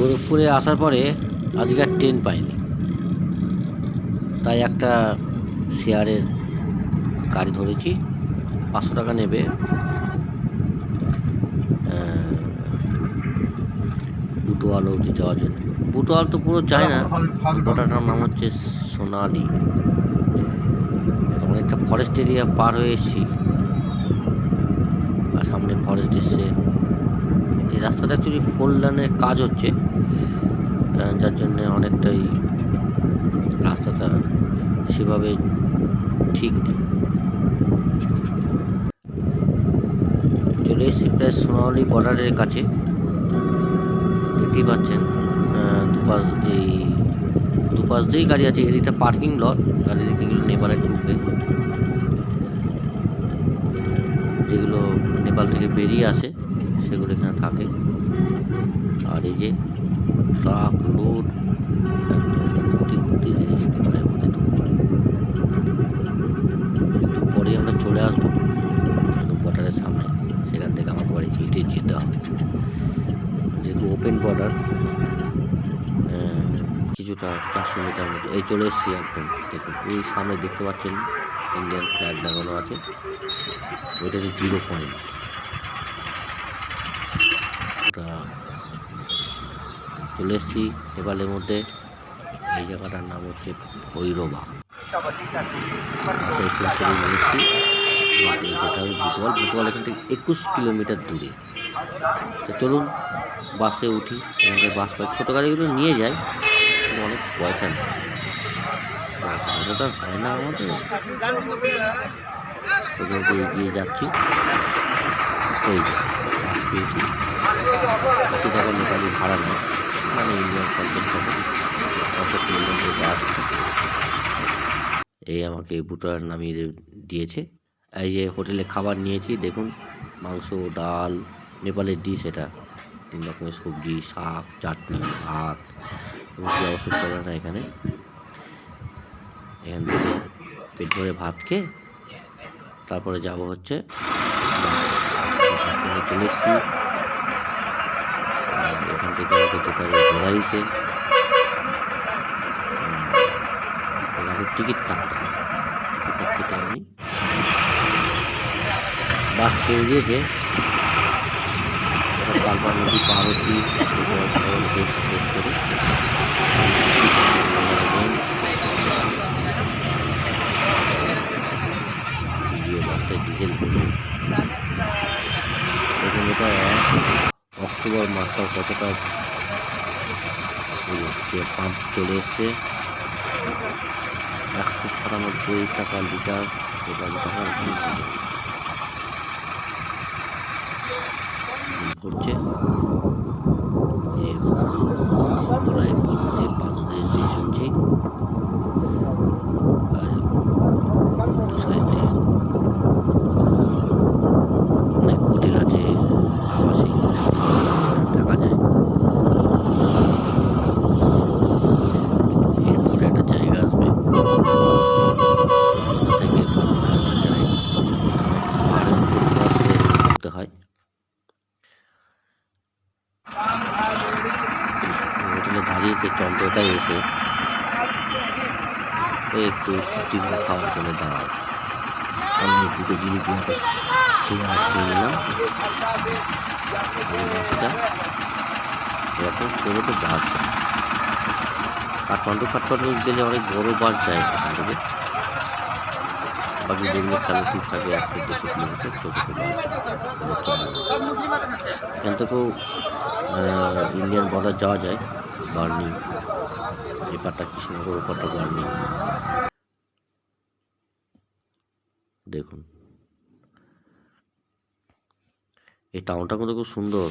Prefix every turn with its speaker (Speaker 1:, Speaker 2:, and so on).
Speaker 1: গোরখপুরে আসার পরে আজকে আর ট্রেন পাইনি, তাই একটা শেয়ারের গাড়ি ধরেছি। 500 টাকা নেবে। বুটোয়াল অবধি যাওয়ার জন্য। বুটোয়াল তো পুরো যায় না, ওটাটার নাম হচ্ছে সোনালি। অনেকটা ফরেস্ট এরিয়া পার হয়ে এসেছি, আর সামনে ফরেস্ট এসছে। এই রাস্তাটা অ্যাকচুয়ালি 4 লেনের কাজ হচ্ছে, যার জন্যে অনেকটাই রাস্তাটা সেভাবে ঠিক নেই। চলে এসেছি প্রায় সোনালি বর্ডারের কাছে। দেখতেই পাচ্ছেন দুপাশ দিয়েই গাড়ি আছে। এদিকটা পার্কিং লট, গাড়ি এগুলো নেপালে ঢুকবে, যেগুলো নেপাল থেকে বেরিয়ে আসে সেগুলো এখানে থাকে। আর এই যে ট্রাক লোড জিনিস নেপালের মধ্যে ঢুকবে। একটু পরেই আমরা চলে আসবো বর্ডারের সামনে, সেখান থেকে আমার বাড়ি হেঁটে যেতে হবে, যেহেতু ওপেন বর্ডার। কিছুটা 400 মিটার মতো। এই চলে এসেছি একদম। দেখুন ওই সামনে দেখতে পাচ্ছেন ইন্ডিয়ান ফ্ল্যাগ লাগানো আছে, ওইটা হচ্ছে 0 পয়েন্ট। ওটা চলে এসেছি নেপালের মধ্যে। এই জায়গাটার নাম হচ্ছে ভৈরবা। বুটোয়াল এখান থেকে 21 কিলোমিটার দূরে। তো চলুন বাসে উঠি। আমাদের বাস পাই, ছোটো গাড়িগুলো নিয়ে যায়, কিন্তু অনেক পয়সা নেই, অতটা হয় না আমাদের। পর্যন্ত এগিয়ে যাচ্ছি। এই যে বাস পেয়েছি, 80 টাকা নেপালি ভাড়া নেয়, মানে ইন্ডিয়ান 50 টাকা, 65 কিলোমিটার বাস। এই আমাকে বুটোয়াল নামিয়ে দিয়েছে। এই যে হোটেলে খাবার নিয়েছি, দেখুন মাংস, ডাল, নেপালের ডিশ এটা, 3 রকমের সবজি, শাক, চাটনি, ভাত। রুটি অবশ্য চলে না এখানে। এখান থেকে পেট ভরে ভাত খেয়ে তারপরে যাব হচ্ছে চলে এসেছি। এখান থেকে আমাকে যেতে হবে ঘোড়াইতে, এখানে টিকিট কাটতে হবে। টিকিটটা কেটে আমি বাস ছেড়ে দিয়েছে। কালপা নদী পার হচ্ছি, শেষ করে গিয়ে বাসটায় ডিজেল ভরবো। দেখুন এটা অক্টোবর মাসটাও কতটা পাম্প চলে এসছে। 197 টাকা লিটার, 52 টাকা করছে। বাদুদের শুনছি, আর অনেক হোটেল আছে, আবাসিক থাকা যায়। এরপরে একটা জায়গা আসবে থেকে করতে হয়। হোটেলে দাঁড়িয়েছে চন্দ্রতায় এসে একটু টিফিন খাওয়ার জন্য দাঁড়ায়। আমি দুটো জিনিস খেয়ে নিলাম। বাচ্চা এরকম ছোটো তো বাস যায়, কাঠমান্ডু গেলে অনেক বড় বাস যায় এখান থেকে। বাকি যেগুলো স্যালোটিভ থাকে 100-200 কিলোমিটার, ছোটো ছোটো বাস চলে। এখান থেকেও ইন্ডিয়ান বর্ডার যাওয়া যায়, বার্নি। এপারটা কৃষ্ণনগর, ওপারটা বার্নি। দেখুন এই টাউনটা কিন্তু খুব সুন্দর।